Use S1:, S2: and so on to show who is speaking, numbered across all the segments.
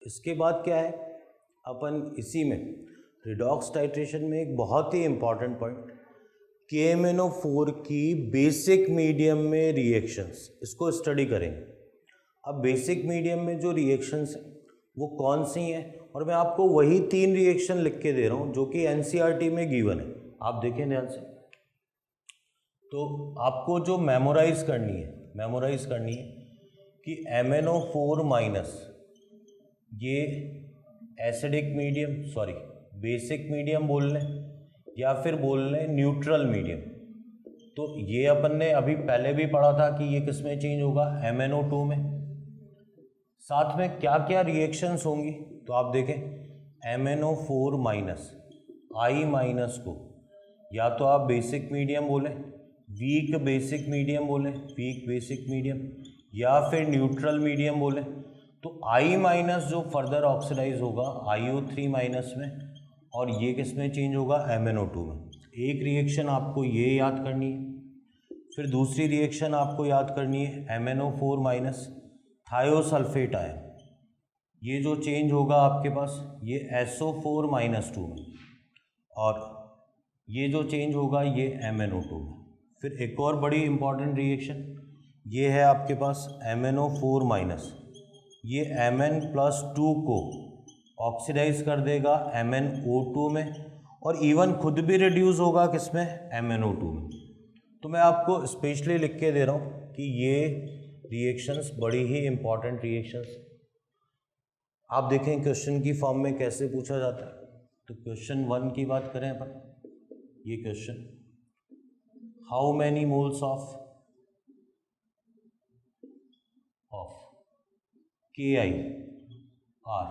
S1: इसके बाद क्या है, अपन इसी में रिडॉक्स टाइट्रेशन में एक बहुत ही इम्पॉर्टेंट पॉइंट, KMnO4 की बेसिक मीडियम में रिएक्शंस, इसको स्टडी करेंगे। अब बेसिक मीडियम में जो रिएक्शंस हैं वो कौन सी हैं, और मैं आपको वही 3 रिएक्शन लिख के दे रहा हूँ जो कि NCERT में गिवन है। आप देखें ध्यान से, तो आपको जो मेमोराइज करनी है कि MnO4 माइनस ये acidic medium, sorry basic medium बोल लें या फिर बोल लें न्यूट्रल मीडियम। तो ये अपन ने अभी पहले भी पढ़ा था कि ये किस में चेंज होगा, MnO2 में। साथ में क्या क्या रिएक्शंस होंगी, तो आप देखें MnO4 माइनस I माइनस को या तो आप बेसिक मीडियम बोलें, वीक बेसिक मीडियम बोलें, वीक बेसिक मीडियम, या फिर न्यूट्रल मीडियम बोलें। तो I माइनस जो फर्दर ऑक्सीडाइज होगा IO3 माइनस में, और ये किस में चेंज होगा, MnO2 में। एक रिएक्शन आपको ये याद करनी है। फिर दूसरी रिएक्शन आपको याद करनी है MnO4 माइनस थायोसल्फेट आयन, ये जो चेंज होगा आपके पास ये SO4 माइनस 2 में, और ये जो चेंज होगा ये MnO2 में। फिर एक और बड़ी इंपॉर्टेंट रिएक्शन ये है आपके पास MnO4 माइनस, ये Mn+2 को ऑक्सीडाइज कर देगा MnO2 में, और इवन खुद भी रिड्यूस होगा किसमें, MnO2 में। तो मैं आपको स्पेशली लिख के दे रहा हूँ कि ये रिएक्शंस बड़ी ही इंपॉर्टेंट रिएक्शंस। आप देखें क्वेश्चन की फॉर्म में कैसे पूछा जाता है। तो क्वेश्चन 1 की बात करें अपन, ये question, how many moles of Ki are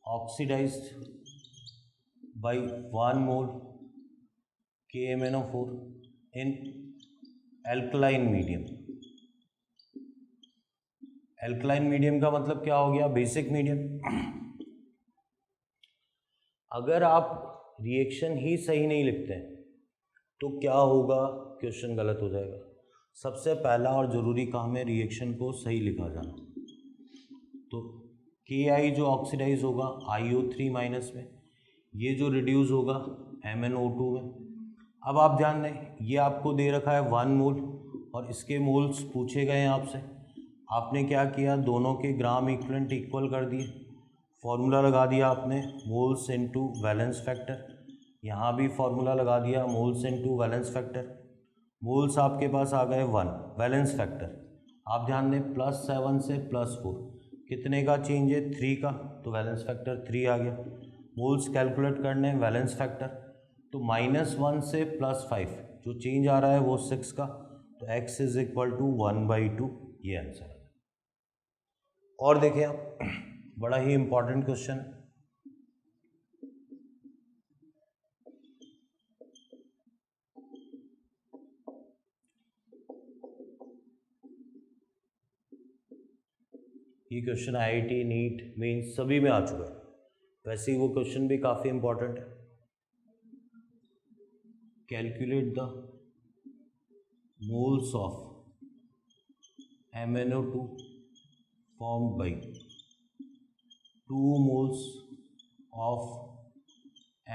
S1: oxidized by 1 mole KMnO4 in alkaline medium। alkaline medium का मतलब क्या हो गया, बेसिक मीडियम। अगर आप रिएक्शन ही सही नहीं लिखते हैं तो क्या होगा, क्वेश्चन गलत हो जाएगा। सबसे पहला और ज़रूरी काम है रिएक्शन को सही लिखा जाना। तो Ki जो ऑक्सीडाइज होगा IO3 माइनस में, ये जो रिड्यूस होगा MnO2 में। अब आप ध्यान दें, ये आपको दे रखा है 1 मोल और इसके मोल्स पूछे गए हैं आपसे। आपने क्या किया, दोनों के ग्राम इक्विवेलेंट इक्वल कर दिए, फॉर्मूला लगा दिया आपने मोल्स इनटू वैलेंस फैक्टर। यहाँ भी फॉर्मूला लगा दिया moles into valence factor. Moles आपके पास आ गए 1, वैलेंस फैक्टर आप ध्यान दें +7 से +4, कितने का चेंज है, 3 का, तो वैलेंस फैक्टर 3 आ गया। मोल्स कैलकुलेट करने वैलेंस फैक्टर, तो -1 से +5 जो चेंज आ रहा है वो 6 का, तो x = 1/2, ये आंसर है। और देखिए आप, बड़ा ही इंपॉर्टेंट क्वेश्चन, ये क्वेश्चन IIT नीट मेंस सभी में आ चुका है, वैसे ही वो क्वेश्चन भी काफ़ी इंपॉर्टेंट है। Calculate the moles of MnO2 formed by 2 moles of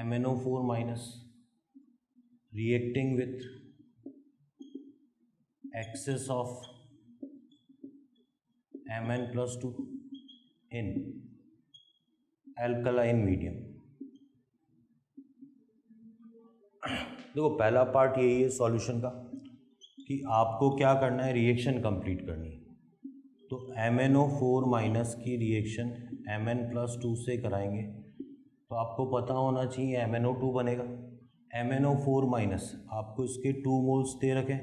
S1: MnO4 minus reacting with excess of Mn+2 in alkaline medium। देखो पहला पार्ट यही है सॉल्यूशन का कि आपको क्या करना है, रिएक्शन कंप्लीट करनी है। तो MnO4 माइनस की रिएक्शन Mn+2 से कराएंगे, तो आपको पता होना चाहिए MnO2 बनेगा। MnO4 माइनस आपको इसके 2 मोल्स दे रखें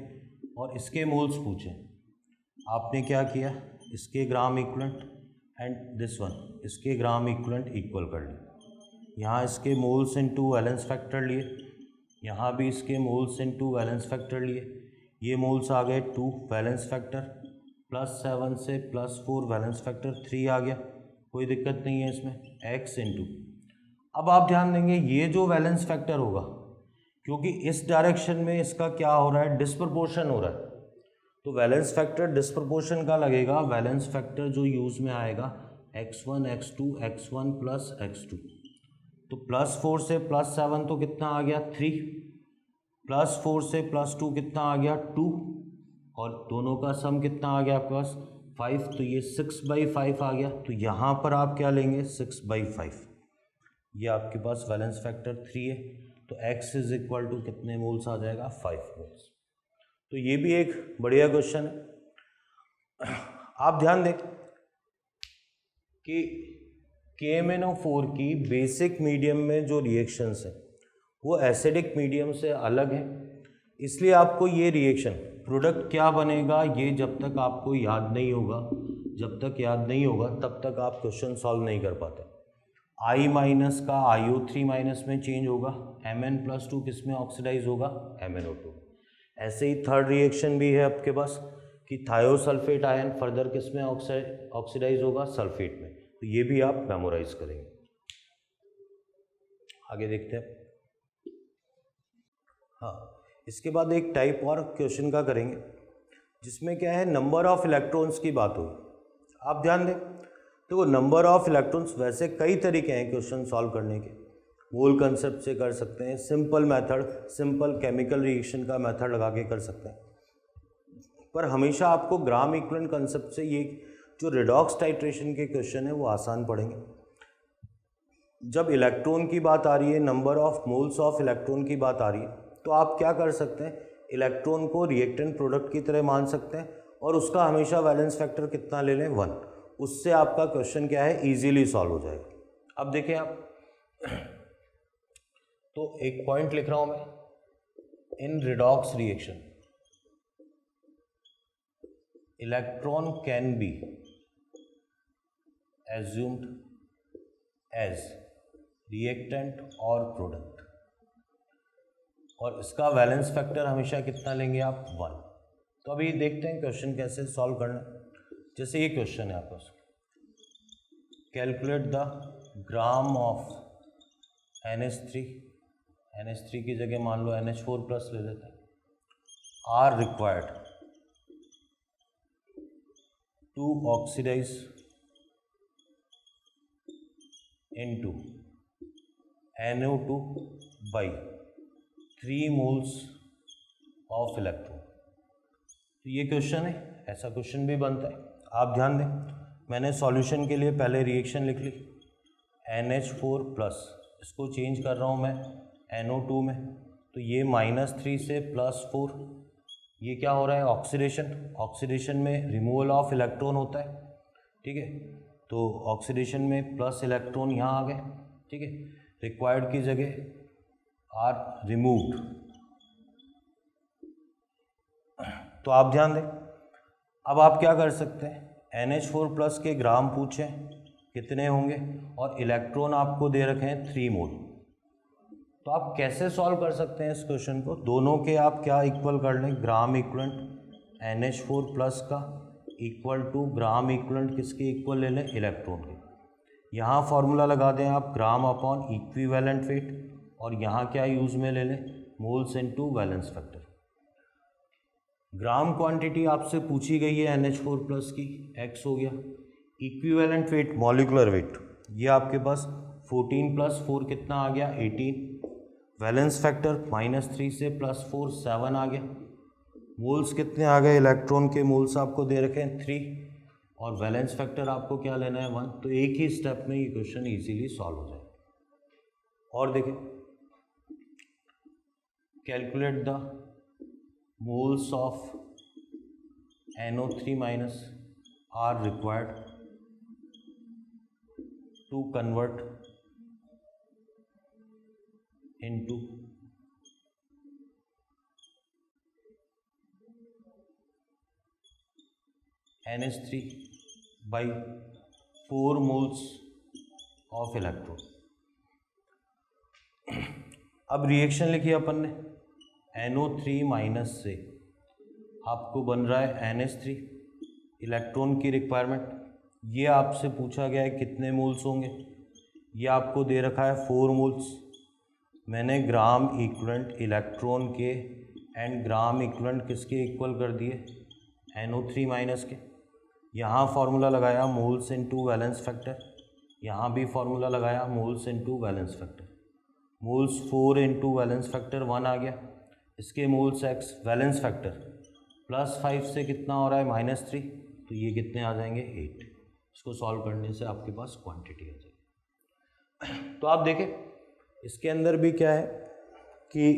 S1: और इसके मोल्स पूछें, आपने क्या किया, इसके gram equivalent and this one इसके ग्राम इक्विवेलेंट इक्वल कर लिए। यहाँ इसके मोल्स इनटू वैलेंस फैक्टर लिए, यहाँ भी इसके मोल्स इनटू वैलेंस फैक्टर लिए। ये मोल्स आ गए 2, वैलेंस फैक्टर +7 से +4, वैलेंस फैक्टर 3 आ गया, कोई दिक्कत नहीं है इसमें, x इंटू। अब आप ध्यान देंगे ये जो वैलेंस फैक्टर होगा, क्योंकि इस डायरेक्शन में इसका क्या हो रहा है, डिस्प्रपोर्शन हो रहा है, तो वैलेंस फैक्टर डिस्प्रपोर्शन का लगेगा। वैलेंस फैक्टर जो यूज़ में आएगा x1 x2 x1 plus x2, तो +4 से +7 तो कितना आ गया 3, +4 से +2 कितना आ गया 2, और दोनों का सम कितना आ गया आपके पास 5, तो ये 6/5 आ गया। तो यहाँ पर आप क्या लेंगे 6/5, ये आपके पास वैलेंस फैक्टर 3 है, तो x इज इक्वल टू कितने मोल्स आ जाएगा 5 मोल्स। तो ये भी एक बढ़िया क्वेश्चन है। आप ध्यान दें कि KMnO4 की बेसिक मीडियम में जो रिएक्शंस हैं वो एसिडिक मीडियम से अलग हैं, इसलिए आपको ये रिएक्शन प्रोडक्ट क्या बनेगा ये जब तक आपको याद नहीं होगा, जब तक याद नहीं होगा तब तक आप क्वेश्चन सॉल्व नहीं कर पाते। I माइनस का IO3 माइनस में चेंज होगा, Mn+2 किस में ऑक्सीडाइज होगा MnO2। ऐसे ही थर्ड रिएक्शन भी है आपके पास कि थायोसल्फेट आयन फर्दर किस में ऑक्सीडाइज होगा सल्फेट में, तो ये भी आप मेमोराइज करेंगे। आगे देखते हैं। हाँ, इसके बाद एक टाइप और क्वेश्चन का करेंगे जिसमें क्या है नंबर ऑफ इलेक्ट्रॉन्स की बात होगी। आप ध्यान दें तो नंबर ऑफ इलेक्ट्रॉन्स वैसे कई तरीके हैं क्वेश्चन सॉल्व करने के, मोल कंसेप्ट से कर सकते हैं, simple method simple chemical reaction का मेथड लगा के कर सकते हैं, पर हमेशा आपको ग्राम इक्विवेलेंट कंसेप्ट से ये जो रिडॉक्स टाइट्रेशन के क्वेश्चन है वो आसान पड़ेंगे। जब इलेक्ट्रॉन की बात आ रही है, number of moles of electron की बात आ रही है, तो आप क्या कर सकते हैं इलेक्ट्रॉन को रिएक्टेंट प्रोडक्ट की तरह मान सकते हैं और उसका हमेशा वैलेंस फैक्टर कितना ले लें 1, उससे आपका क्वेश्चन क्या है इजीली सॉल्व हो जाएगा। अब देखें आप, तो एक पॉइंट लिख रहा हूं मैं, in redox reaction electron can be assumed as reactant और प्रोडक्ट, और इसका वैलेंस फैक्टर हमेशा कितना लेंगे आप 1। तो अभी देखते हैं क्वेश्चन कैसे सॉल्व करना। जैसे ये क्वेश्चन है आपका, calculate the gram of NH3 की जगह मान लो NH4 प्लस ले लेते हैं, are required to oxidise into NO2 by 3 moles of electron। तो ये क्वेश्चन है, ऐसा क्वेश्चन भी बनता है। आप ध्यान दें, मैंने सॉल्यूशन के लिए पहले रिएक्शन लिख ली NH4 प्लस, इसको चेंज कर रहा हूँ मैं NO2 में, तो ये -3 से +4, ये क्या हो रहा है ऑक्सीडेशन। ऑक्सीडेशन में रिमूवल ऑफ इलेक्ट्रॉन होता है, ठीक है, तो ऑक्सीडेशन में प्लस इलेक्ट्रॉन यहाँ आ गए, ठीक है, रिक्वायर्ड की जगह आर रिमूव्ड। तो आप ध्यान दें, अब आप क्या कर सकते हैं NH4 प्लस के ग्राम पूछे कितने होंगे और इलेक्ट्रॉन आपको दे रखे हैं 3 मोल, तो आप कैसे सॉल्व कर सकते हैं इस क्वेश्चन को, दोनों के आप क्या इक्वल कर लें, ग्राम इक्वलेंट NH4 प्लस का इक्वल टू ग्राम इक्वलेंट किसके इक्वल ले लें इलेक्ट्रॉन के। यहाँ फॉर्मूला लगा दें आप ग्राम अपॉन इक्विवेलेंट वेट, और यहाँ क्या यूज़ में ले लें मोल्स इनटू वैलेंस फैक्टर। ग्राम क्वांटिटी आपसे पूछी गई है NH4 प्लस की, x हो गया, इक्विवेलेंट वेट मॉलिकुलर वेट ये आपके पास 14 + 4 कितना आ गया 18, वैलेंस फैक्टर -3 से +4 7 आ गया, मोल्स कितने आ गए इलेक्ट्रॉन के मोल्स आपको दे रखे हैं 3, और वैलेंस फैक्टर आपको क्या लेना है 1। तो एक ही स्टेप में ये क्वेश्चन इजीली सॉल्व हो जाए। और देखें, calculate the moles of NO3- are required to convert into NH3 by 4 moles of electron. अब रिएक्शन लिखी अपन ने, NO3- से आपको बन रहा है NH3, इलेक्ट्रॉन की रिक्वायरमेंट, ये आपसे पूछा गया है कितने मोल्स होंगे, ये आपको दे रखा है 4 मोल्स। मैंने ग्राम इक्विवेलेंट इलेक्ट्रॉन के एंड ग्राम इक्विवेलेंट किसके इक्वल कर दिए NO3- के, यहाँ फार्मूला लगाया मोल्स इनटू वैलेंस फैक्टर, यहाँ भी फार्मूला लगाया moles into valence factor, moles 4 into valence factor 1 आ गया, इसके मोल्स x वैलेंस फैक्टर +5 से कितना हो रहा है -3, तो ये कितने आ जाएंगे 8। इसको सॉल्व करने से आपके पास क्वांटिटी आ जाएगी। तो आप देखें इसके अंदर भी क्या है कि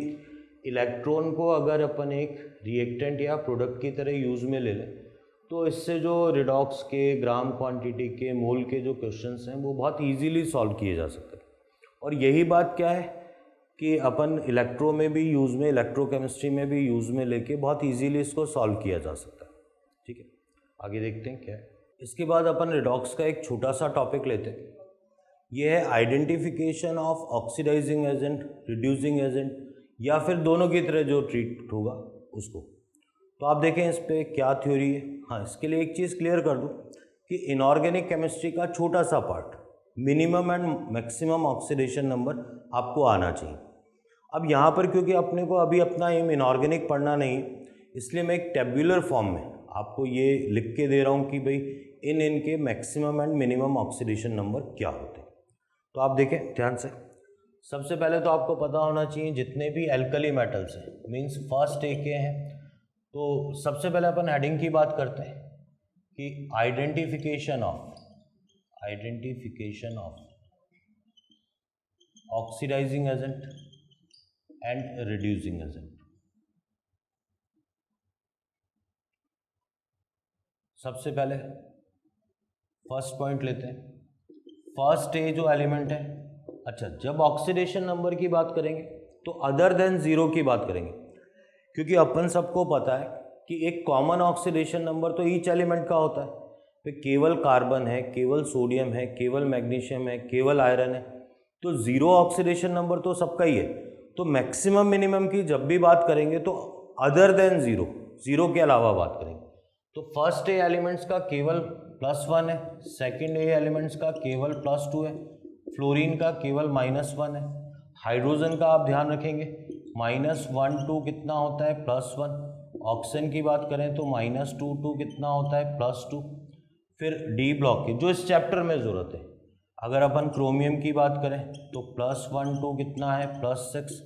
S1: इलेक्ट्रॉन को अगर अपन एक रिएक्टेंट या प्रोडक्ट की तरह यूज़ में ले लें तो इससे जो रिडॉक्स के ग्राम क्वांटिटी के मोल के जो क्वेश्चंस हैं वो बहुत इजीली सॉल्व किए जा सकते हैं। और यही बात क्या है कि अपन इलेक्ट्रो में भी यूज़ में, इलेक्ट्रोकेमिस्ट्री में भी यूज़ में लेके बहुत इजीली इसको सॉल्व किया जा सकता है। ठीक है, आगे देखते हैं क्या है। इसके बाद अपन रिडॉक्स का एक छोटा सा टॉपिक लेते हैं, ये है identification of oxidising agent, reducing agent, या फिर दोनों की तरह जो ट्रीट होगा उसको। तो आप देखें इस पर क्या थ्योरी है। हाँ, इसके लिए एक चीज़ क्लियर कर दूँ कि इनऑर्गेनिक केमिस्ट्री का छोटा सा part minimum and maximum oxidation number आपको आना चाहिए। अब यहाँ पर क्योंकि अपने को अभी अपना एम इनऑर्गेनिक पढ़ना नहीं है, इसलिए मैं एक टेबुलर फॉर्म में आपको ये लिख के दे रहा हूँ कि भाई इनके maximum and minimum oxidation number क्या होते हैं। तो आप देखें ध्यान से, सबसे पहले तो आपको पता होना चाहिए जितने भी एल्कली मेटल्स हैं, मीन्स फर्स्ट ए के हैं, तो सबसे पहले अपन हेडिंग की बात करते हैं कि identification of oxidising agent and reducing agent. सबसे पहले फर्स्ट पॉइंट लेते हैं, फर्स्ट ए जो एलिमेंट है। अच्छा, जब ऑक्सीडेशन नंबर की बात करेंगे तो अदर देन 0 की बात करेंगे, क्योंकि अपन सबको पता है कि एक कॉमन ऑक्सीडेशन नंबर तो ईच एलिमेंट का होता है, फिर केवल कार्बन है, केवल सोडियम है, केवल मैग्नीशियम है, केवल आयरन है, तो 0 ऑक्सीडेशन नंबर तो सबका ही है। तो मैक्सिमम मिनिमम की जब भी बात करेंगे तो अदर देन 0 के अलावा बात करेंगे। तो फर्स्ट ए एलिमेंट्स का केवल +1 है, सेकेंड ए एलिमेंट्स का केवल +2 है, फ्लोरीन का केवल -1 है, हाइड्रोजन का आप ध्यान रखेंगे -1 2 कितना होता है +1, ऑक्सीजन की बात करें तो -2 2 कितना होता है +2। फिर डी ब्लॉक की जो इस चैप्टर में ज़रूरत है, अगर अपन क्रोमियम की बात करें तो +1 2 कितना है +6,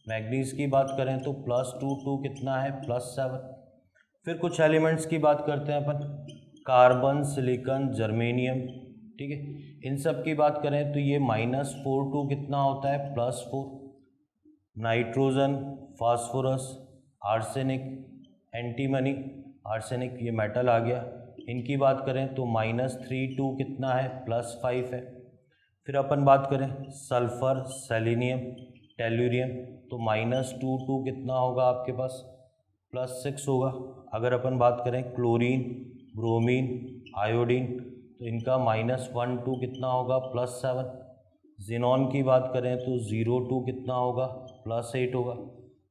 S1: मैग्नीज की बात करें तो +2 2 कितना है +7। फिर कुछ एलिमेंट्स की बात करते हैं अपन, कार्बन, सिलिकॉन, जर्मेनियम, ठीक है, इन सब की बात करें तो ये -4 2 कितना होता है +4, nitrogen, phosphorus, arsenic, antimony, arsenic ये मेटल आ गया, इनकी बात करें तो -3 2 कितना है +5 है। फिर अपन बात करें सल्फर, सेलेनियम, टेल्यूरियम, तो -2 2 कितना होगा आपके पास +6 होगा। अगर अपन बात करें क्लोरीन, ब्रोमीन, आयोडीन, तो इनका -1 2 कितना होगा +7। जिनॉन की बात करें तो 0 2 कितना होगा +8 होगा।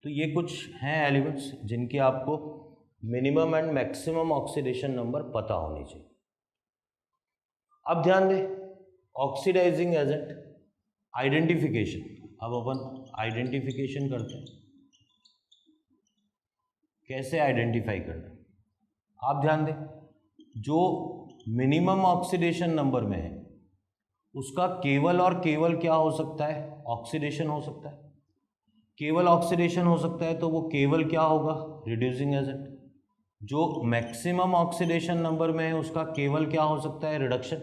S1: तो ये कुछ हैं एलिमेंट्स जिनके आपको minimum and maximum oxidation number पता होनी चाहिए। अब ध्यान दें, ऑक्सीडाइजिंग एजेंट आइडेंटिफिकेशन, अब अपन आइडेंटिफिकेशन करते हैं, कैसे आइडेंटिफाई करना है। आप ध्यान दें, जो मिनिमम ऑक्सीडेशन नंबर में है उसका केवल और केवल क्या हो सकता है, ऑक्सीडेशन हो सकता है। केवल ऑक्सीडेशन हो सकता है तो वो केवल क्या होगा, रिड्यूसिंग एजेंट। जो मैक्सिमम ऑक्सीडेशन नंबर में है उसका केवल क्या हो सकता है, रिडक्शन,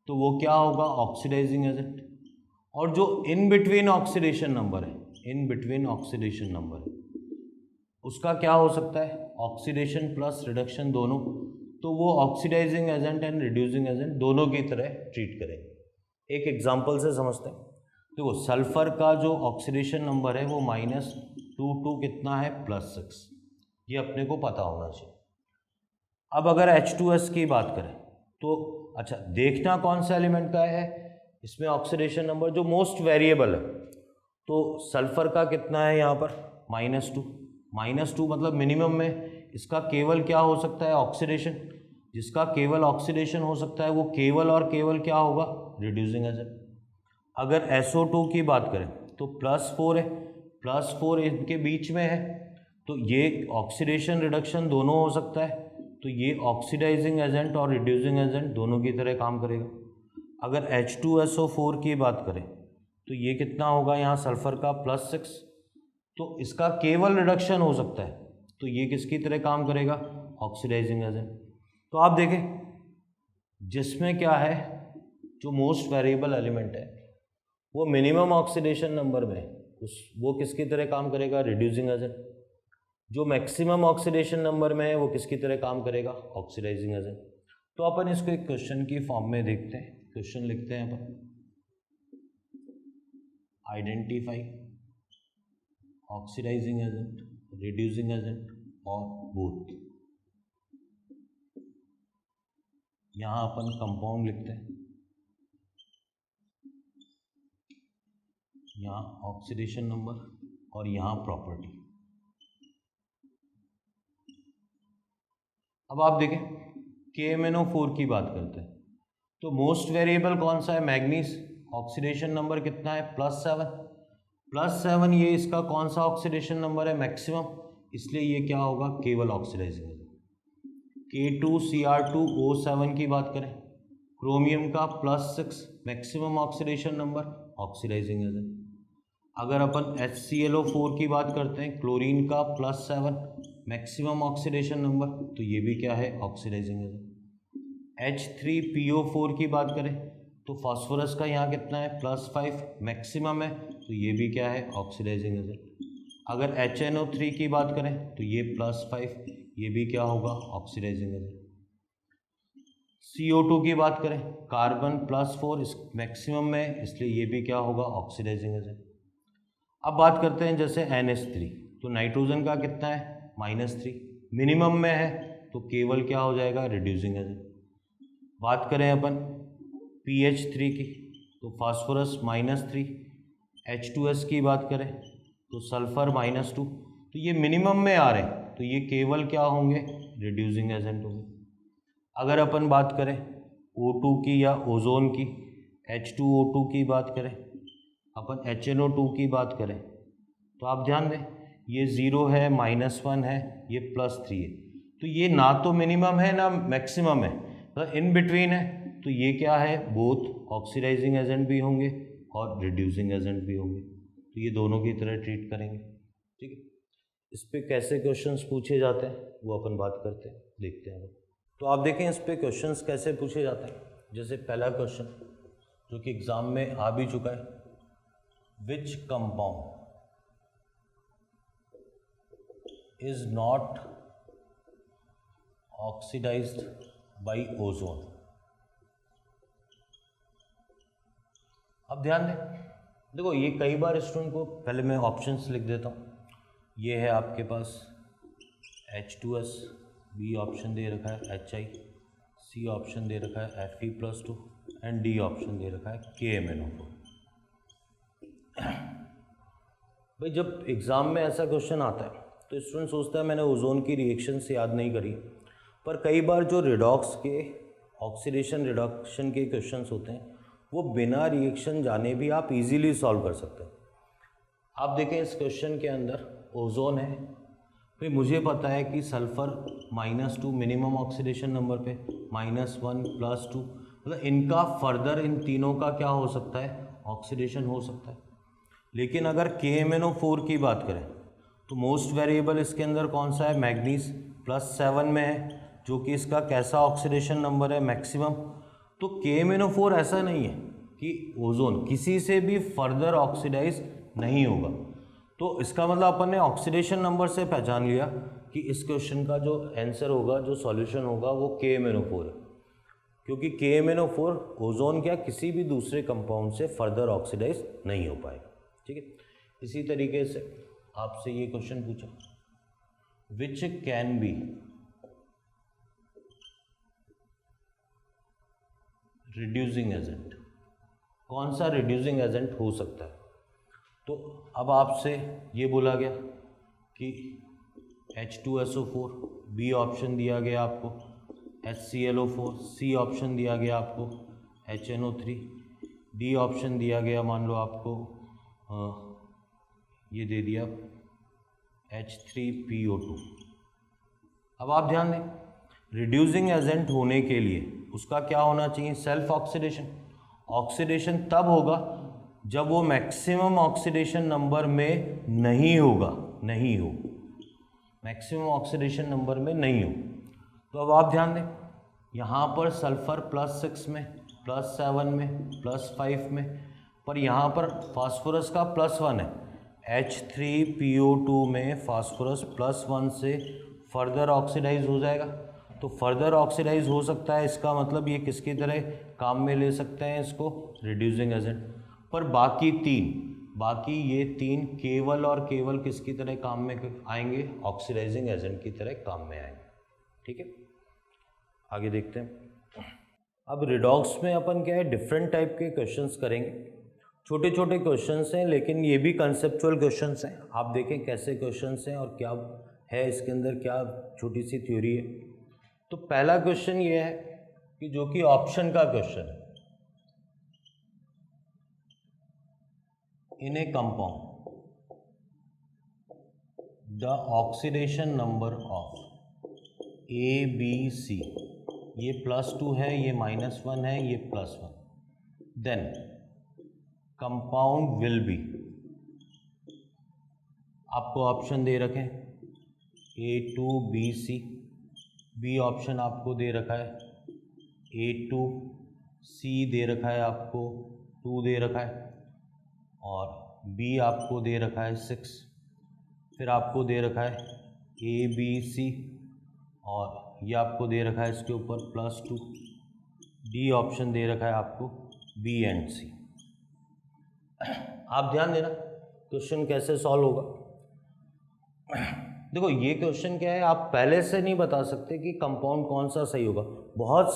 S1: तो वो क्या होगा, ऑक्सीडाइजिंग एजेंट। और जो इन बिटवीन ऑक्सीडेशन नंबर है, इन बिटवीन ऑक्सीडेशन नंबर है, उसका क्या हो सकता है, ऑक्सीडेशन प्लस रिडक्शन दोनों, तो वो oxidising agent and reducing agent दोनों की तरह ट्रीट करेंगे। एक एग्जांपल से समझते हैं। देखो, सल्फर का जो ऑक्सीडेशन नंबर है वो -2 2 कितना है +6, ये अपने को पता होना चाहिए। अब अगर H2S की बात करें तो अच्छा, देखना कौन सा एलिमेंट का है इसमें ऑक्सीडेशन नंबर जो मोस्ट वेरिएबल है, तो सल्फर का कितना है यहाँ पर -2 मतलब मिनिमम में इसका केवल क्या हो सकता है, ऑक्सीडेशन। जिसका केवल ऑक्सीडेशन हो सकता है वो केवल और केवल क्या होगा, रिड्यूसिंग एजेंट। अगर SO2 की बात करें तो +4 है, +4 इनके बीच में है, तो ये ऑक्सीडेशन रिडक्शन दोनों हो सकता है, तो ये ऑक्सीडाइजिंग एजेंट और रिड्यूसिंग एजेंट दोनों की तरह काम करेगा। अगर H2SO4 की बात करें तो ये कितना होगा यहाँ सल्फर का +6, तो इसका केवल रिडक्शन हो सकता है, तो ये किसकी तरह काम करेगा, ऑक्सीडाइजिंग एजेंट। तो आप देखें जिसमें क्या है, जो मोस्ट वेरिएबल एलिमेंट है वो मिनिमम ऑक्सीडेशन नंबर में वो किसकी तरह काम करेगा, रिड्यूसिंग एजेंट। जो मैक्सिमम ऑक्सीडेशन नंबर में है वो किसकी तरह काम करेगा, ऑक्सीडाइजिंग एजेंट। तो अपन इसको एक क्वेश्चन की फॉर्म में देखते हैं। क्वेश्चन लिखते हैं अपन, identify oxidising agent, reducing agent और बोथ। यहाँ अपन कंपाउंड लिखते हैं, यहाँ ऑक्सीडेशन नंबर और यहाँ प्रॉपर्टी। अब आप देखें KMnO4 की बात करते हैं तो मोस्ट वेरिएबल कौन सा है, मैग्नीज। ऑक्सीडेशन नंबर कितना है, +7 ये इसका कौन सा ऑक्सीडेशन नंबर है, मैक्सिमम, इसलिए ये क्या होगा, केवल ऑक्सीडाइजिंग एजेंट। K2Cr2O7 की बात करें, क्रोमियम का +6 maximum oxidation number, oxidising agent. अगर अपन HClO4 की बात करते हैं, क्लोरीन का +7 मैक्सिमम ऑक्सीडेशन नंबर, तो ये भी क्या है, ऑक्सीडाइजिंग एजेंट। H3PO4 की बात करें तो फास्फोरस का यहाँ कितना है, +5 मैक्सिमम है, तो ये भी क्या है, ऑक्सीडाइजिंग एजेंट। अगर HNO3 की बात करें तो ये +5, ये भी क्या होगा, ऑक्सीडाइजिंग एजेंट। CO2 की बात करें, कार्बन +4 इस मैक्सिमम में, इसलिए ये भी क्या होगा, ऑक्सीडाइजिंग एजेंट। अब बात करते हैं जैसे NH3, तो नाइट्रोजन का कितना है, -3 मिनिमम में है, तो केवल क्या हो जाएगा, रिड्यूसिंग एजेंट। बात करें अपन PH3 की तो फास्फोरस -3, H2S की बात करें तो सल्फर -2, तो ये मिनिमम में आ रहे हैं, तो ये केवल क्या होंगे, रिड्यूसिंग एजेंट होंगे। अगर अपन बात करें O2 की या ओजोन की, H2O2 की बात करें, अपन HNO2 की बात करें, तो आप ध्यान दें ये 0 है, -1 है, ये +3 है, तो ये ना तो मिनिमम है ना मैक्सिमम है, मतलब इन बिटवीन है, तो ये क्या है, बोथ ऑक्सीडाइजिंग एजेंट भी होंगे और रिड्यूसिंग एजेंट भी होंगे, तो ये दोनों की तरह ट्रीट करेंगे। ठीक है, इस पे कैसे क्वेश्चंस पूछे जाते हैं वो अपन बात करते हैं, देखते हैं। तो आप देखें इस पे क्वेश्चंस कैसे पूछे जाते हैं। जैसे पहला क्वेश्चन जो कि एग्जाम में आ भी चुका है, which compound is not oxidized by ozone। अब ध्यान दें, देखो ये कई बार स्टूडेंट को, पहले मैं ऑप्शंस लिख देता हूँ। ये है आपके पास H2S, B ऑप्शन दे रखा है HI, C ऑप्शन दे रखा है Fe+2 एंड D ऑप्शन दे रखा है KMnO4। भाई जब एग्ज़ाम में ऐसा क्वेश्चन आता है तो स्टूडेंट सोचता है मैंने ओजोन की रिएक्शन से याद नहीं करी, पर कई बार जो रिडॉक्स के ऑक्सीडेशन रिडक्शन के क्वेश्चंस होते हैं वो बिना रिएक्शन जाने भी आप इजीली सॉल्व कर सकते हैं। आप देखें इस क्वेश्चन के अंदर ओजोन है, फिर मुझे पता है कि सल्फ़र -2 मिनिमम ऑक्सीडेशन नंबर पे, -1 +2, मतलब इनका फर्दर इन तीनों का क्या हो सकता है, ऑक्सीडेशन हो सकता है। लेकिन अगर KMnO4 की बात करें तो मोस्ट वेरिएबल इसके अंदर कौन सा है, मैग्नीज, +7 में है, जो कि इसका कैसा ऑक्सीडेशन नंबर है, मैक्सिमम। तो KMnO4 ऐसा नहीं है कि ओजोन किसी से भी फर्दर ऑक्सीडाइज नहीं होगा, तो इसका मतलब अपन ने ऑक्सीडेशन नंबर से पहचान लिया कि इस क्वेश्चन का जो आंसर होगा, जो सॉल्यूशन होगा वो KMnO4 है, क्योंकि KMnO4 ओजोन क्या किसी भी दूसरे कंपाउंड से फर्दर ऑक्सीडाइज नहीं हो पाएगा। ठीक है, इसी तरीके से आपसे ये क्वेश्चन पूछा, which can be reducing agent, कौन सा रिड्यूसिंग एजेंट हो सकता है। तो अब आपसे ये बोला गया कि H2SO4, B ऑप्शन दिया गया आपको, HClO4, C ऑप्शन दिया गया आपको, HNO3, D ऑप्शन दिया गया, मान लो आपको ये दे दिया H3PO2। अब आप ध्यान दें रिड्यूसिंग एजेंट होने के लिए उसका क्या होना चाहिए, सेल्फ ऑक्सीडेशन। ऑक्सीडेशन तब होगा जब वो मैक्सिमम ऑक्सीडेशन नंबर में नहीं होगा, नहीं हो, मैक्सिमम ऑक्सीडेशन नंबर में नहीं हो। तो अब आप ध्यान दें, यहाँ पर सल्फर +6 में, +7 में, +5 में, पर यहाँ पर फास्फोरस का +1 है। H3PO2 में फास्फोरस +1 से फर्दर ऑक्सीडाइज हो जाएगा। तो फर्दर ऑक्सीडाइज हो सकता है, इसका मतलब ये किसकी तरह काम में ले सकते हैं इसको, रिड्यूसिंग एजेंट। पर बाकी ये तीन केवल और केवल किसकी तरह काम में आएंगे, ऑक्सीडाइजिंग एजेंट की तरह काम में आएंगे। ठीक है, आगे देखते हैं। अब रिडॉक्स में अपन क्या है, डिफरेंट टाइप के क्वेश्चंस करेंगे। छोटे छोटे क्वेश्चंस हैं, लेकिन ये भी कंसेप्चुअल क्वेश्चंस हैं। आप देखें कैसे क्वेश्चंस हैं और क्या है इसके अंदर, क्या छोटी सी थ्योरी है। तो पहला क्वेश्चन ये है कि जो कि ऑप्शन का क्वेश्चन है, in a compound the oxidation number of ABC, ये +2 है, ये -1 है, ये +1, देन कंपाउंड विल बी, आपको ऑप्शन दे रखे हैं A2BC, बी ऑप्शन आपको दे रखा है A2C, दे रखा है आपको 2 दे रखा है, और बी आपको दे रखा है 6, फिर आपको दे रखा है ABC, और ये आपको दे रखा है इसके ऊपर +2, डी ऑप्शन दे रखा है आपको B एंड C। आप ध्यान देना क्वेश्चन कैसे सॉल्व होगा। देखो ये क्वेश्चन क्या है, आप पहले से नहीं बता सकते कि कंपाउंड कौन सा सही होगा,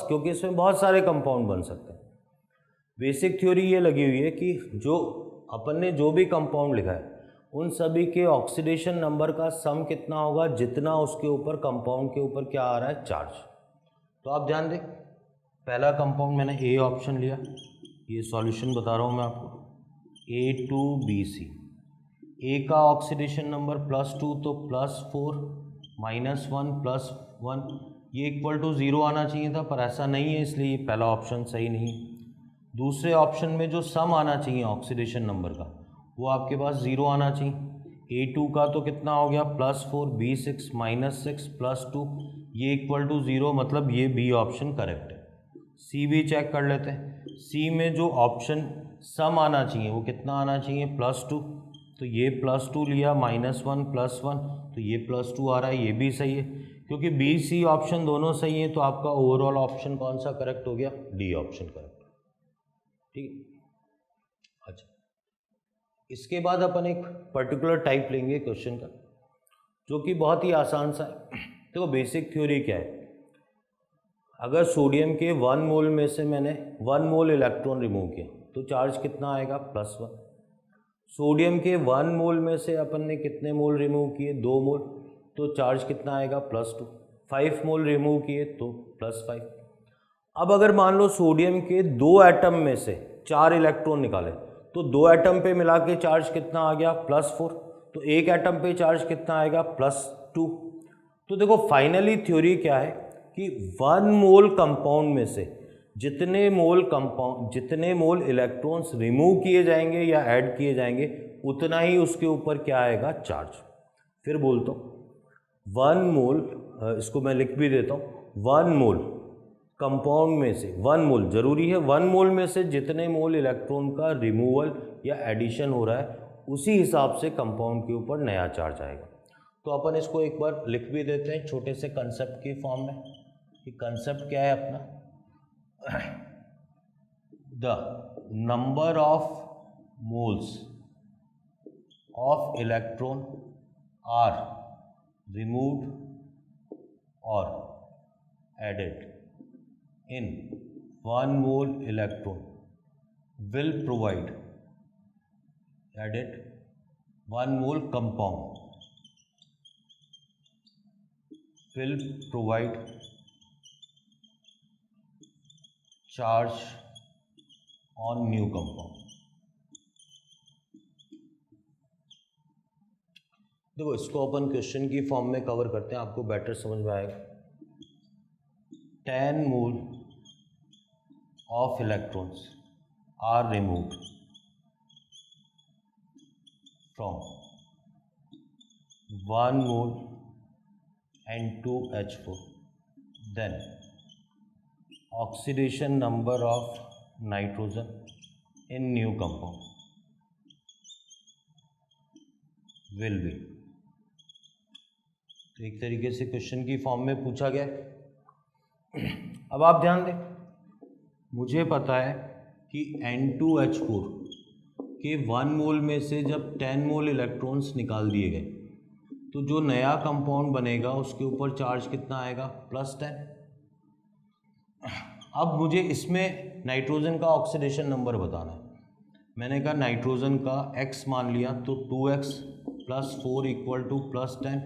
S1: क्योंकि इसमें बहुत सारे कंपाउंड बन सकते हैं। बेसिक थ्योरी ये लगी हुई है कि जो अपन ने जो भी कंपाउंड लिखा है उन सभी के ऑक्सीडेशन नंबर का सम कितना होगा, जितना उसके ऊपर कंपाउंड के ऊपर क्या आ रहा है, चार्ज। तो आप ध्यान दें, पहला कंपाउंड मैंने ए ऑप्शन लिया, ये सॉल्यूशन बता रहा हूँ मैं आपको, A2BC, ए का ऑक्सीडेशन नंबर +2, तो +4 -1 +1, ये =0 आना चाहिए था, पर ऐसा नहीं है, इसलिए ये पहला ऑप्शन सही नहीं। दूसरे ऑप्शन में जो सम आना चाहिए ऑक्सीडेशन नंबर का, वो आपके पास 0 आना चाहिए। A2 का तो कितना हो गया, +4, B6 -6 +2, ये =0, मतलब ये बी ऑप्शन करेक्ट है। सी भी चेक कर लेते हैं, सी में जो ऑप्शन सम आना चाहिए वो कितना आना चाहिए, +2, तो ये +2 लिया, -1 +1, तो ये +2 आ रहा है, ये भी सही है। क्योंकि बी सी ऑप्शन दोनों सही है, तो आपका ओवरऑल ऑप्शन कौन सा करेक्ट हो गया, डी ऑप्शन करेक्ट। ठीक है, अच्छा, इसके बाद अपन एक पर्टिकुलर टाइप लेंगे क्वेश्चन का, जो कि बहुत ही आसान सा है। देखो बेसिक थ्योरी क्या है, अगर सोडियम के 1 मोल में से मैंने 1 मोल इलेक्ट्रॉन रिमूव किया तो चार्ज कितना आएगा, +1। सोडियम के 1 मोल में से अपन ने कितने मोल रिमूव किए, 2 मोल, तो चार्ज कितना आएगा, +2। 5 मोल रिमूव किए तो +5। अब अगर मान लो सोडियम के 2 एटम में से 4 इलेक्ट्रॉन निकाले, तो 2 एटम पे मिला के चार्ज कितना आ गया, +4, तो एक एटम पे चार्ज कितना आएगा, +2। तो देखो फाइनली थ्योरी क्या है कि 1 मोल कंपाउंड में से जितने मोल इलेक्ट्रॉन्स रिमूव किए जाएंगे या ऐड किए जाएंगे, उतना ही उसके ऊपर क्या आएगा, चार्ज। फिर बोलता हूँ 1 मोल, इसको मैं लिख भी देता हूँ, 1 मोल कंपाउंड में से 1 मोल जरूरी है, 1 मोल में से जितने मोल इलेक्ट्रॉन का रिमूवल या एडिशन हो रहा है, उसी हिसाब से कंपाउंड के ऊपर नया चार्ज आएगा। तो अपन इसको एक बार लिख भी देते हैं छोटे से कंसेप्ट की फॉर्म में, कि कंसेप्ट क्या है अपना, the number of moles of electron are removed और added in 1 mole electron will provide, added 1 mole compound will provide charge on new compound। देखो इसको अपन क्वेश्चन की फॉर्म में कवर करते हैं, आपको बेटर समझ में आएगा। 10 mole of electrons are removed from 1 mole N2H4, then oxidation number of nitrogen in new compound will be। तो एक तरीके से क्वेश्चन की फॉर्म में पूछा गया। अब आप ध्यान दें, मुझे पता है कि N2H4 के 1 मोल में से जब 10 मोल इलेक्ट्रॉन्स निकाल दिए गए तो जो नया कंपाउंड बनेगा उसके ऊपर चार्ज कितना आएगा, +10। अब मुझे इसमें नाइट्रोजन का ऑक्सीडेशन नंबर बताना है। मैंने कहा नाइट्रोजन का x मान लिया तो 2x + 4 = +10,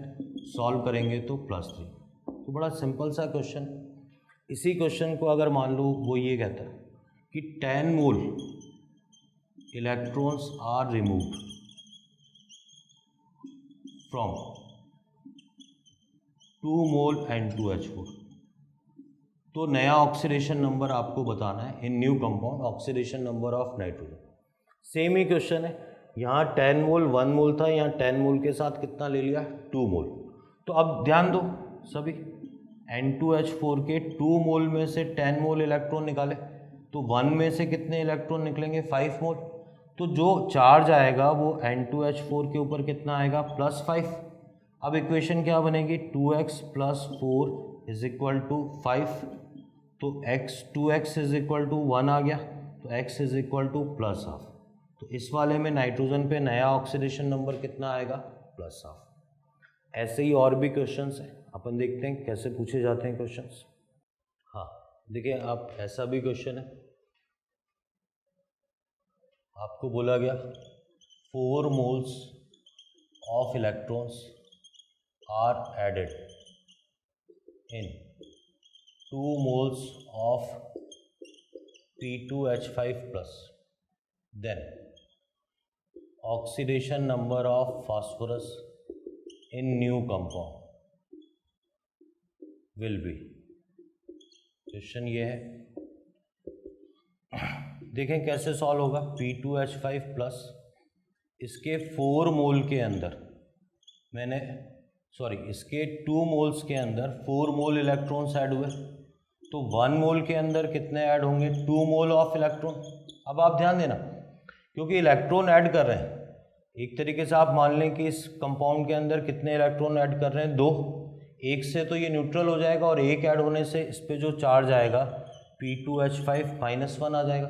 S1: सॉल्व करेंगे तो +3। तो बड़ा सिंपल सा क्वेश्चन। इसी क्वेश्चन को अगर मान लो वो ये कहता है कि 10 mole electrons are removed from 2 mole N2H4, तो नया ऑक्सीडेशन नंबर आपको बताना है in new compound, oxidation number of nitrogen. Same ही क्वेश्चन है, यहाँ 10 मोल 1 मोल था, यहाँ 10 मोल के साथ कितना ले लिया, 2 मोल। तो अब ध्यान दो सभी, N2H4 के 2 मोल में से 10 मोल इलेक्ट्रॉन निकाले तो 1 में से कितने इलेक्ट्रॉन निकलेंगे, 5 मोल। तो जो चार्ज आएगा वो N2H4 के ऊपर कितना आएगा, +5। अब इक्वेशन क्या बनेगी, 2x + 4 = 5। तो 2x = 1 आ गया, तो x = ½ तो इस वाले में नाइट्रोजन पे नया ऑक्सीडेशन नंबर कितना आएगा, +½ ऐसे ही और भी क्वेश्चंस हैं, अपन देखते हैं कैसे पूछे जाते हैं क्वेश्चंस। हाँ देखिए, आप ऐसा भी क्वेश्चन है, आपको बोला गया 4 moles of electrons are added in 2 moles of P2H5+, then oxidation number of phosphorus in new compound will be। Question ये है, देखें कैसे सॉल्व होगा। P2H5+, इसके 4 मोल के अंदर इसके 2 मोल्स के अंदर 4 मोल इलेक्ट्रॉन्स ऐड हुए, तो 1 मोल के अंदर कितने ऐड होंगे, 2 मोल ऑफ इलेक्ट्रॉन। अब आप ध्यान देना, क्योंकि इलेक्ट्रॉन ऐड कर रहे हैं, एक तरीके से आप मान लें कि इस कंपाउंड के अंदर कितने इलेक्ट्रॉन ऐड कर रहे हैं, 2। एक से तो ये न्यूट्रल हो जाएगा और एक ऐड होने से इस पे जो चार्ज आएगा P2H5-1 आ जाएगा।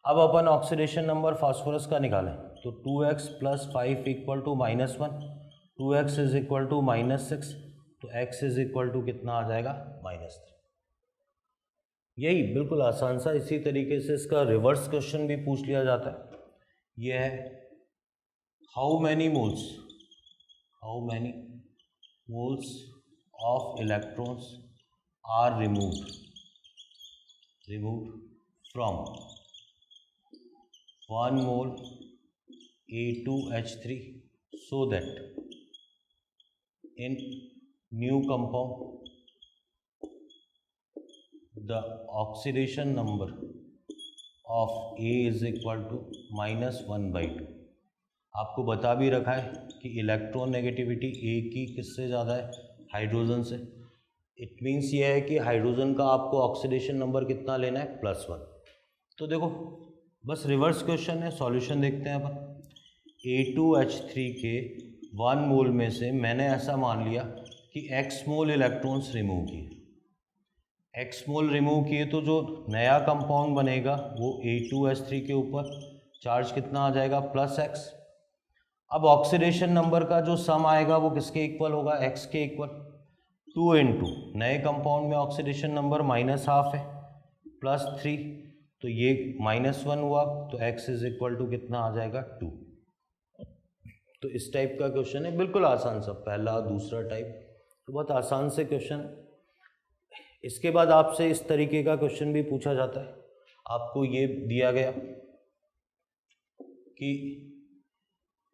S1: अब अपन ऑक्सीडेशन नंबर फास्फोरस का निकालें तो 2x + 5 = -1, 2x = -6, तो x कितना आ जाएगा, -3। यही बिल्कुल आसान सा। इसी तरीके से इसका रिवर्स क्वेश्चन भी पूछ लिया जाता है। यह है how many moles of electrons are removed from 1 mole A2H3 so that in new compound the oxidation number of A is equal to -1/2। आपको बता भी रखा है कि इलेक्ट्रॉन नेगेटिविटी A की किससे ज़्यादा है, हाइड्रोजन से। इट मीन्स ये है कि हाइड्रोजन का आपको ऑक्सीडेशन नंबर कितना लेना है, +1। तो देखो बस रिवर्स क्वेश्चन है, सॉल्यूशन देखते हैं अपन। A2H3 के 1 मोल में से मैंने ऐसा मान लिया कि x मोल इलेक्ट्रॉन्स रिमूव किए, x मोल रिमूव किए, तो जो नया कंपाउंड बनेगा वो A2H3 के ऊपर चार्ज कितना आ जाएगा, +x। अब ऑक्सीडेशन नंबर का जो सम आएगा वो किसके इक्वल होगा, x के इक्वल। 2 × नए कंपाउंड में ऑक्सीडेशन नंबर -½ है, +3, तो ये -1 हुआ, तो x कितना आ जाएगा, 2। तो इस टाइप का क्वेश्चन है, बिल्कुल आसान सा, पहला दूसरा टाइप, तो बहुत आसान से क्वेश्चन है। इसके बाद आपसे इस तरीके का क्वेश्चन भी पूछा जाता है। आपको ये दिया गया कि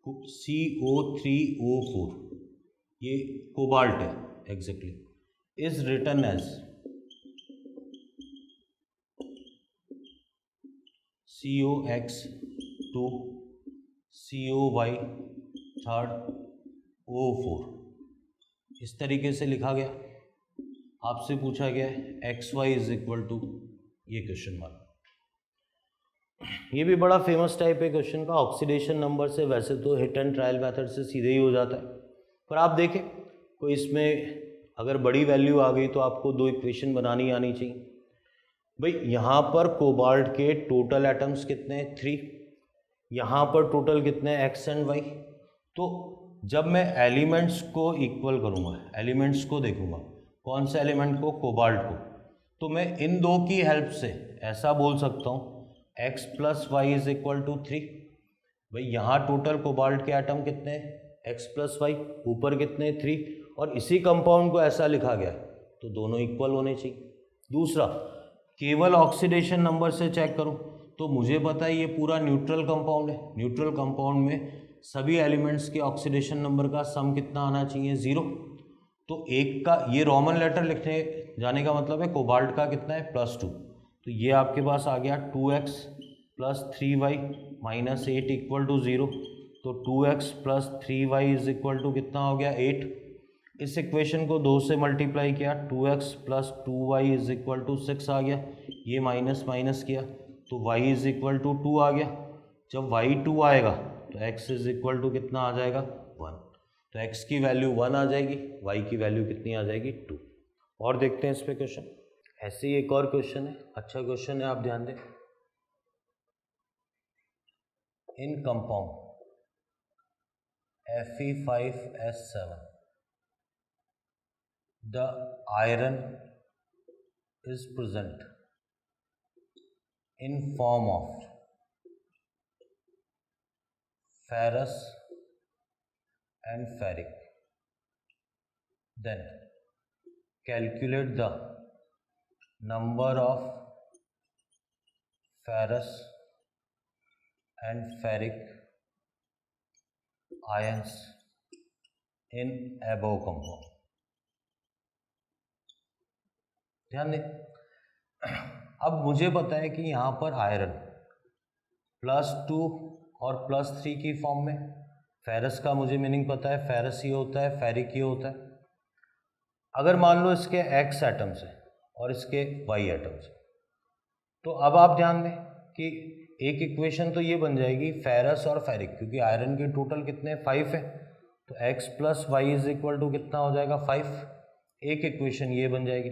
S1: CO3O4, ये कोबाल्ट है exactly, is written as COX 2 COY third O4 इस तरीके से लिखा गया। आपसे पूछा गया है XY इज इक्वल टू ये क्वेश्चन मार्क। ये भी बड़ा फेमस टाइप है क्वेश्चन का। ऑक्सीडेशन नंबर से वैसे तो हिट एंड ट्रायल मेथड से सीधे ही हो जाता है, पर आप देखें कोई इसमें अगर बड़ी वैल्यू आ गई तो आपको दो इक्वेशन बनानी आनी चाहिए। भाई यहाँ पर कोबाल्ट के टोटल एटम्स कितने हैं 3, यहाँ पर टोटल कितने हैं X एंड Y। तो जब मैं एलिमेंट्स को इक्वल करूँगा, एलिमेंट्स को देखूँगा, कौन से एलिमेंट को, कोबाल्ट को, तो मैं इन दो की हेल्प से ऐसा बोल सकता हूँ x plus y is equal to 3। भाई यहाँ टोटल कोबाल्ट के एटम कितने हैं x प्लस वाई, ऊपर कितने 3, और इसी कंपाउंड को ऐसा लिखा गया है तो दोनों इक्वल होने चाहिए। दूसरा, केवल ऑक्सीडेशन नंबर से चेक करूँ तो मुझे पता है ये पूरा न्यूट्रल कंपाउंड है। न्यूट्रल कंपाउंड में सभी एलिमेंट्स के ऑक्सीडेशन नंबर का सम कितना आना चाहिए 0। तो एक का ये रोमन लेटर लिखने जाने का मतलब है कोबाल्ट का कितना है +2, तो ये आपके पास आ गया 2x plus 3y minus 8 equal to 0। तो 2x plus 3y is equal to कितना हो गया 8। इस इक्वेशन को 2 से मल्टीप्लाई किया, 2x plus 2y is equal to 6 आ गया। ये माइनस माइनस किया तो y इज इक्वल टू 2 आ गया। जब y 2 आएगा तो x इज इक्वल टू कितना आ जाएगा 1। तो x की वैल्यू 1 आ जाएगी, y की वैल्यू कितनी आ जाएगी 2। और देखते हैं इस पे क्वेश्चन। ऐसे ही एक और क्वेश्चन है, अच्छा क्वेश्चन है, आप ध्यान दें। In compound Fe5S7 the iron is present in form of ferrous and ferric, then calculate the number of ferrous and ferric ions in above compound। ध्यान दें, अब मुझे पता है कि यहाँ पर आयरन +2 और +3 की फॉर्म में, फेरस का मुझे मीनिंग पता है, फेरस ये होता है, फेरिक ये होता है। अगर मान लो इसके X एटम्स हैं और इसके Y एटम्स हैं, तो अब आप ध्यान दें कि एक इक्वेशन तो ये बन जाएगी फेरस और फेरिक, क्योंकि आयरन के टोटल कितने 5 है, तो x plus y is equal to कितना हो जाएगा 5। एक इक्वेशन ये बन जाएगी।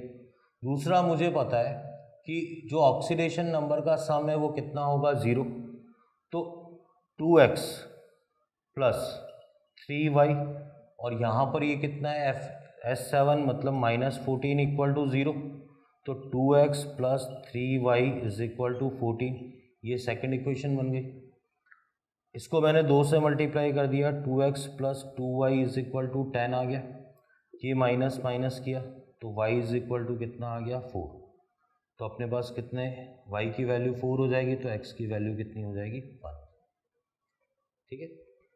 S1: दूसरा, मुझे पता है कि जो ऑक्सीडेशन नंबर का सम है वो कितना होगा 0, तो 2x प्लस 3y और यहाँ पर ये कितना है S7 मतलब -14 इक्वल टू 0, तो 2x plus 3y is equal to 14। ये सेकंड इक्वेशन बन गई। इसको मैंने 2 से मल्टीप्लाई कर दिया, 2x plus 2y is equal to 10 आ गया। ये माइनस माइनस किया तो y इज इक्वल टू कितना आ गया 4। तो अपने पास कितने, y की वैल्यू 4 हो जाएगी तो x की वैल्यू कितनी हो जाएगी 1। ठीक है।